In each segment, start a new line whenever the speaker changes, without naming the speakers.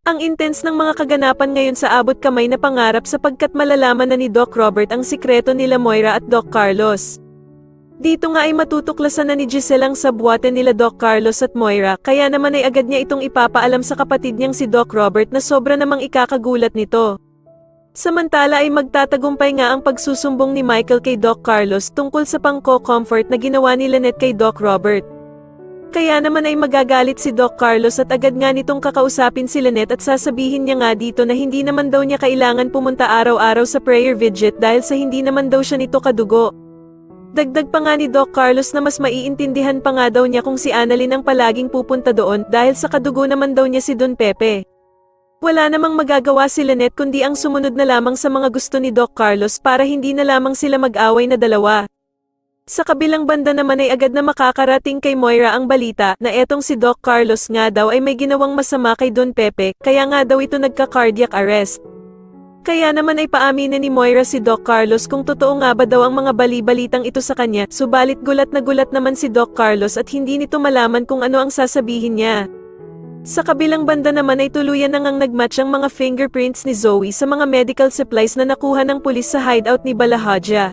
Ang intense ng mga kaganapan ngayon sa abot kamay na pangarap sapagkat malalaman na ni Doc Robert ang sikreto nila Moira at Doc Carlos. Dito nga ay matutuklasan na ni Giselle ang sabwate nila Doc Carlos at Moira, kaya naman ay agad niya itong ipapaalam sa kapatid niyang si Doc Robert na sobra namang ikakagulat nito. Samantala ay magtatagumpay nga ang pagsusumbong ni Michael kay Doc Carlos tungkol sa pangko-comfort na ginawa ni Lynette kay Doc Robert. Kaya naman ay magagalit si Doc Carlos at agad nga nitong kakausapin si Lynette at sasabihin niya nga dito na hindi naman daw niya kailangan pumunta araw-araw sa prayer vigil dahil sa hindi naman daw siya nito kadugo. Dagdag pa nga ni Doc Carlos na mas maiintindihan pa nga daw niya kung si Annalyn ang palaging pupunta doon dahil sa kadugo naman daw niya si Don Pepe. Wala namang magagawa si Lynette kundi ang sumunod na lamang sa mga gusto ni Doc Carlos para hindi na lamang sila mag-away na dalawa. Sa kabilang banda naman ay agad na makakarating kay Moira ang balita na etong si Doc Carlos nga daw ay may ginawang masama kay Don Pepe, kaya nga daw ito nagka-cardiac arrest. Kaya naman ay paaminin ni Moira si Doc Carlos kung totoo nga ba daw ang mga bali-balitang ito sa kanya, subalit gulat na gulat naman si Doc Carlos at hindi nito malaman kung ano ang sasabihin niya. Sa kabilang banda naman ay tuluyan na ngang nagmatch ang mga fingerprints ni Zoe sa mga medical supplies na nakuha ng pulis sa hideout ni Balahaja.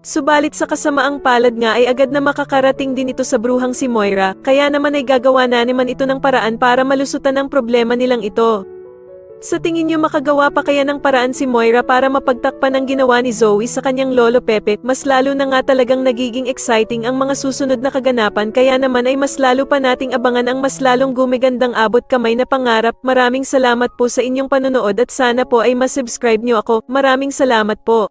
Subalit sa kasamaang palad nga ay agad na makakarating din ito sa bruhang si Moira, kaya naman ay gagawa na naman ito ng paraan para malusutan ang problema nilang ito. Sa tingin niyo makagawa pa kaya ng paraan si Moira para mapagtakpan ang ginawa ni Zoe sa kanyang lolo Pepe? Mas lalo na nga talagang nagiging exciting ang mga susunod na kaganapan, kaya naman ay mas lalo pa nating abangan ang mas lalong gumigandang abot kamay na pangarap. Maraming salamat po sa inyong panonood at sana po ay masubscribe niyo ako. Maraming salamat po.